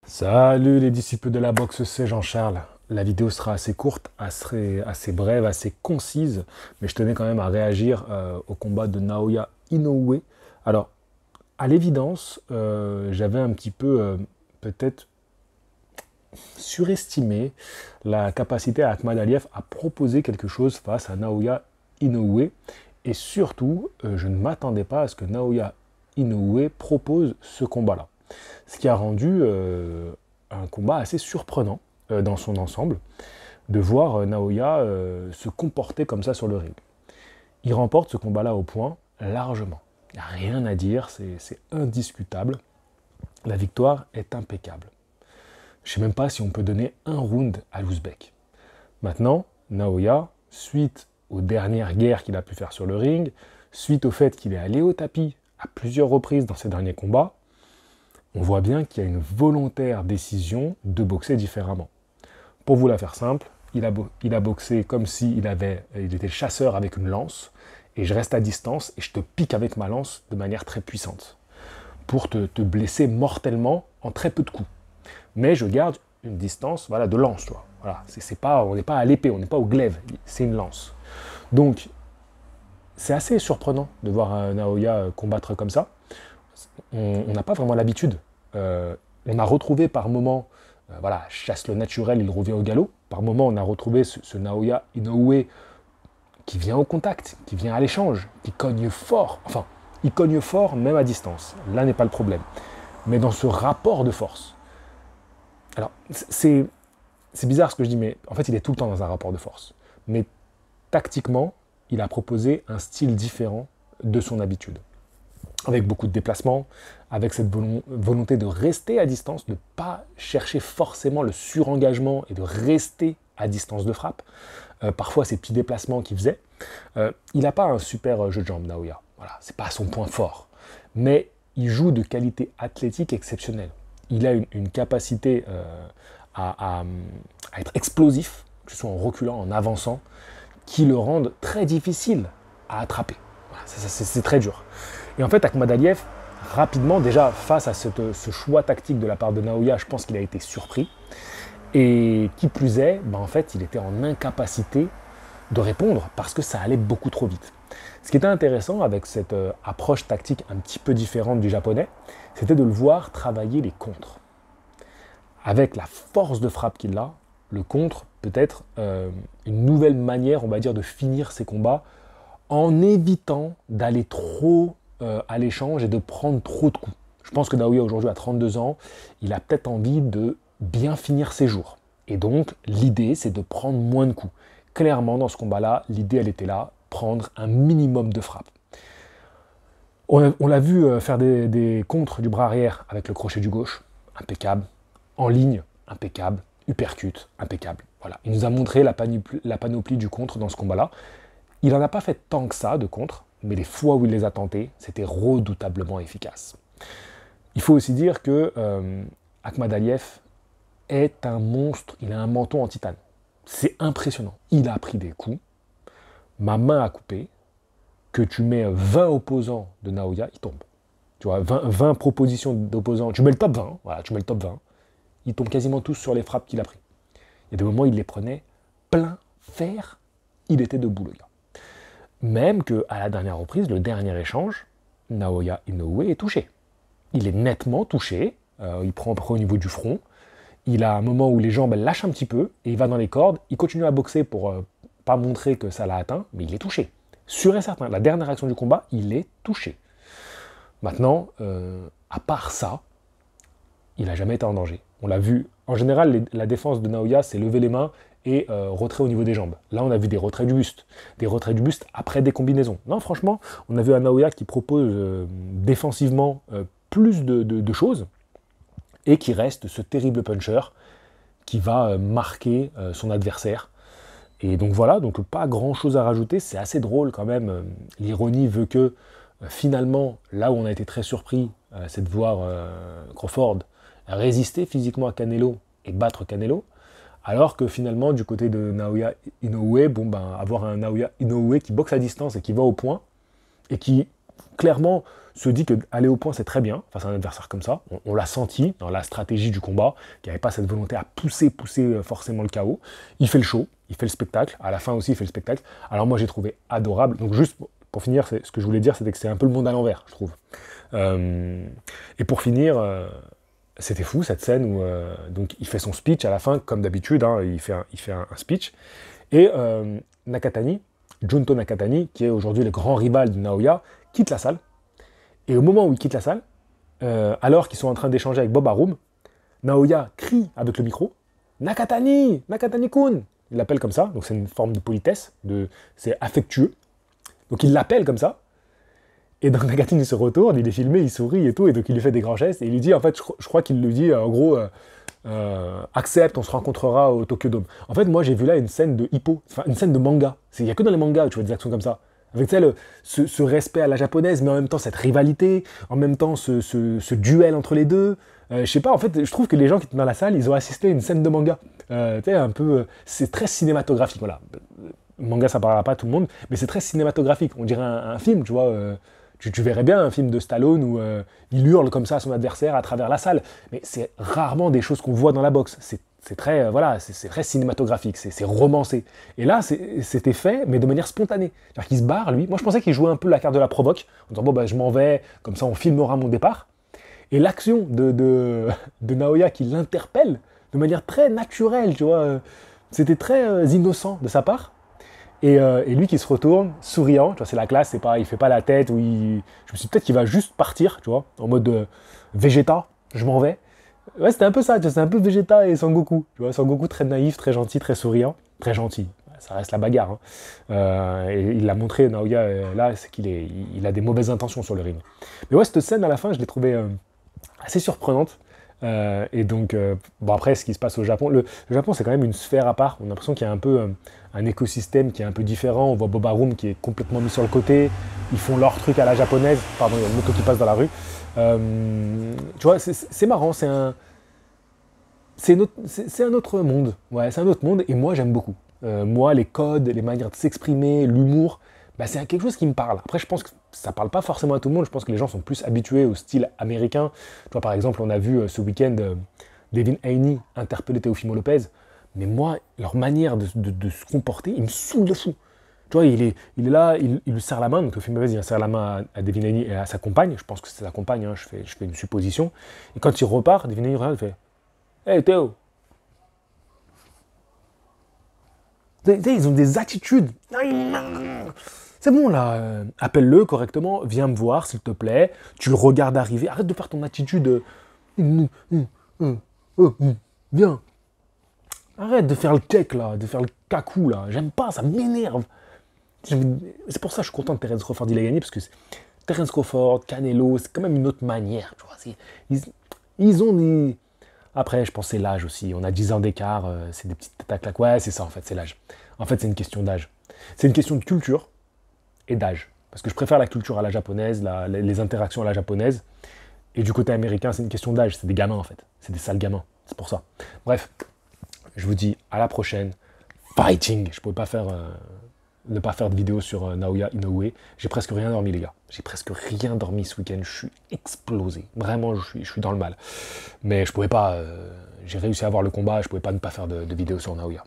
Salut les disciples de la boxe, c'est Jean-Charles. La vidéo sera assez courte, assez brève, assez concise, mais je tenais quand même à réagir au combat de Naoya Inoue. Alors, à l'évidence, j'avais un petit peu peut-être surestimé la capacité à Akhmad Aliev à proposer quelque chose face à Naoya Inoue. Et surtout, je ne m'attendais pas à ce que Naoya Inoue propose ce combat-là. Ce qui a rendu un combat assez surprenant dans son ensemble, de voir Naoya se comporter comme ça sur le ring. Il remporte ce combat-là au point largement. Il n'y a rien à dire, c'est indiscutable. La victoire est impeccable. Je ne sais même pas si on peut donner un round à l'Ouzbek. Maintenant, Naoya, suite aux dernières guerres qu'il a pu faire sur le ring, suite au fait qu'il est allé au tapis à plusieurs reprises dans ses derniers combats, on voit bien qu'il y a une volontaire décision de boxer différemment. Pour vous la faire simple, il a boxé comme s'il était chasseur avec une lance, et je reste à distance et je te pique avec ma lance de manière très puissante, pour te blesser mortellement en très peu de coups. Mais je garde une distance de lance. Voilà, on n'est pas à l'épée, on n'est pas au glaive, c'est une lance. Donc, c'est assez surprenant de voir Naoya combattre comme ça. On n'a pas vraiment l'habitude. On a retrouvé par moments, chasse le naturel, il revient au galop. Par moments, on a retrouvé ce Naoya Inoue qui vient au contact, qui vient à l'échange, qui cogne fort. Enfin, il cogne fort même à distance. Là n'est pas le problème. Mais dans ce rapport de force. Alors, c'est bizarre ce que je dis, mais en fait, il est tout le temps dans un rapport de force. Mais tactiquement, il a proposé un style différent de son habitude. Avec beaucoup de déplacements, avec cette volonté de rester à distance, de ne pas chercher forcément le surengagement et de rester à distance de frappe. Parfois, ces petits déplacements qu'il faisait. Il n'a pas un super jeu de jambes, Naoya. Voilà, c'est pas son point fort. Mais il joue de qualité athlétique exceptionnelle. Il a une capacité à être explosif, que ce soit en reculant, en avançant, qui le rendent très difficile à attraper. Voilà, c'est très dur. Et en fait, Akhmad Aliev, rapidement, déjà face à ce choix tactique de la part de Naoya, je pense qu'il a été surpris. Et qui plus est, en fait, il était en incapacité de répondre parce que ça allait beaucoup trop vite. Ce qui était intéressant avec cette approche tactique un petit peu différente du japonais, c'était de le voir travailler les contres. Avec la force de frappe qu'il a, le contre peut être une nouvelle manière, on va dire, de finir ses combats en évitant d'aller trop à l'échange et de prendre trop de coups. Je pense que Naoya aujourd'hui a 32 ans, il a peut-être envie de bien finir ses jours. Et donc l'idée c'est de prendre moins de coups. Clairement dans ce combat-là, l'idée elle était là, prendre un minimum de frappe. On l'a vu faire des contres du bras arrière avec le crochet du gauche, impeccable. En ligne, impeccable. Uppercut, impeccable. Voilà. Il nous a montré la panoplie du contre dans ce combat-là. Il n'en a pas fait tant que ça de contre, mais les fois où il les a tentés, c'était redoutablement efficace. Il faut aussi dire que Akhmad Aliev est un monstre, il a un menton en titane. C'est impressionnant. Il a pris des coups, ma main a coupé, que tu mets 20 opposants de Naoya, il tombe. Tu vois, 20 propositions d'opposants, tu mets le top 20, voilà, tu mets le top 20, ils tombent quasiment tous sur les frappes qu'il a pris. Il y a des moments où il les prenait plein fer, il était debout le gars. Même qu'à la dernière reprise, le dernier échange, Naoya Inoue est touché. Il est nettement touché, il prend au niveau du front, il a un moment où les jambes elles lâchent un petit peu, et il va dans les cordes, il continue à boxer pour pas montrer que ça l'a atteint, mais il est touché. Sûr et certain, la dernière action du combat, il est touché. Maintenant, à part ça, il n'a jamais été en danger. On l'a vu, en général, la défense de Naoya, c'est lever les mains et retrait au niveau des jambes. Là, on a vu des retraits du buste après des combinaisons. Non, franchement, on a vu un Naoya qui propose défensivement plus de choses et qui reste ce terrible puncher qui va marquer son adversaire. Et donc voilà, donc pas grand chose à rajouter, c'est assez drôle quand même. L'ironie veut que finalement, là où on a été très surpris, c'est de voir Crawford résister physiquement à Canelo et battre Canelo, alors que finalement, du côté de Naoya Inoue, avoir un Naoya Inoue qui boxe à distance et qui va au point, et qui clairement se dit que aller au point c'est très bien face à un adversaire comme ça. On l'a senti dans la stratégie du combat, qu'il n'y avait pas cette volonté à pousser forcément le chaos. Il fait le show, il fait le spectacle. À la fin aussi, il fait le spectacle. Alors moi, j'ai trouvé adorable. Donc juste pour finir, ce que je voulais dire, c'était que c'est un peu le monde à l'envers, je trouve. Et pour finir, c'était fou cette scène où donc il fait son speech à la fin, comme d'habitude. Hein, il fait un speech. Et Nakatani, Junto Nakatani, qui est aujourd'hui le grand rival de Naoya, quitte la salle. Et au moment où il quitte la salle, alors qu'ils sont en train d'échanger avec Bob Arum, Naoya crie avec le micro « Nakatani, Nakatani-kun !» Il l'appelle comme ça, donc c'est une forme de politesse, c'est affectueux. Donc il l'appelle comme ça, et donc Nakatani se retourne, il est filmé, il sourit et tout, et donc il lui fait des grands gestes, et il lui dit, en fait, je crois qu'il lui dit, en gros, accepte, on se rencontrera au Tokyo Dome. En fait, moi j'ai vu là une scène de hippo, enfin une scène de manga. Il n'y a que dans les mangas où tu vois des actions comme ça. Avec ce respect à la japonaise, mais en même temps cette rivalité, en même temps ce duel entre les deux. Je sais pas, en fait, je trouve que les gens qui étaient dans la salle, ils ont assisté à une scène de manga. Un peu, c'est très cinématographique, voilà. Manga, ça parlera pas à tout le monde, mais c'est très cinématographique. On dirait un film, tu vois. Tu verrais bien un film de Stallone où il hurle comme ça à son adversaire à travers la salle. Mais c'est rarement des choses qu'on voit dans la boxe. C'est très, c'est très cinématographique, c'est romancé. Et là, c'était fait, mais de manière spontanée. C'est-à-dire qu'il se barre, lui. Moi, je pensais qu'il jouait un peu la carte de la provoque, en disant, bon, bah, je m'en vais, comme ça, on filmera mon départ. Et l'action de Naoya qui l'interpelle de manière très naturelle, tu vois, c'était très innocent de sa part. Et lui qui se retourne, souriant, tu vois, c'est la classe, c'est pas, il fait pas la tête, je me suis dit peut-être qu'il va juste partir, tu vois, en mode Vegeta, je m'en vais. Ouais, c'était un peu ça, c'est un peu Vegeta et Sangoku. Tu vois, Sangoku très naïf, très gentil, très souriant. Très gentil, ça reste la bagarre. Hein. Et il l'a montré, Naoya, là, c'est il a des mauvaises intentions sur le ring. Mais ouais, cette scène à la fin, je l'ai trouvée assez surprenante. Et donc, bon après, ce qui se passe au Japon, le Japon, c'est quand même une sphère à part. On a l'impression qu'il y a un peu un écosystème qui est un peu différent. On voit Bob Arum qui est complètement mis sur le côté. Ils font leur truc à la japonaise. Pardon, il y a une moto qui passe dans la rue. Tu vois, c'est marrant, c'est un autre monde. Ouais, c'est un autre monde et moi j'aime beaucoup. Moi, les codes, les manières de s'exprimer, l'humour, bah, c'est quelque chose qui me parle. Après, je pense que ça parle pas forcément à tout le monde. Je pense que les gens sont plus habitués au style américain. Tu vois, par exemple, on a vu ce week-end Devin Haney interpeller Teofimo Lopez. Mais moi, leur manière de se comporter, il me saoule de fou. Tu vois, il est là, il lui serre la main, donc Teofimo Lopez, il serre la main à Devin Haney et à sa compagne. Je pense que c'est sa compagne, hein, je fais une supposition. Et quand il repart, Devin Haney regarde, il fait « Hey Théo !» Ils ont des attitudes. C'est bon là, appelle-le correctement, viens me voir s'il te plaît, tu le regardes arriver, arrête de faire ton attitude. Viens. Arrête de faire le check là, de faire le cacou là, j'aime pas, ça m'énerve. C'est pour ça que je suis content que Terence Crawford il a gagné, parce que Terence Crawford, Canelo, c'est quand même une autre manière, tu vois. Ils ont des... Après, je pense que c'est l'âge aussi, on a 10 ans d'écart, c'est des petites attaques là. Ouais, c'est ça en fait, c'est l'âge. En fait, c'est une question d'âge. C'est une question de culture et d'âge. Parce que je préfère la culture à la japonaise, les interactions à la japonaise. Et du côté américain, c'est une question d'âge. C'est des gamins, en fait. C'est des sales gamins. C'est pour ça. Bref, je vous dis à la prochaine. Fighting! Je ne pouvais pas ne pas faire de vidéo sur Naoya Inoue. J'ai presque rien dormi, les gars. J'ai presque rien dormi ce week-end. Je suis explosé. Vraiment, je suis dans le mal. Mais je pouvais pas... j'ai réussi à avoir le combat. Je ne pouvais pas ne pas faire de vidéo sur Naoya.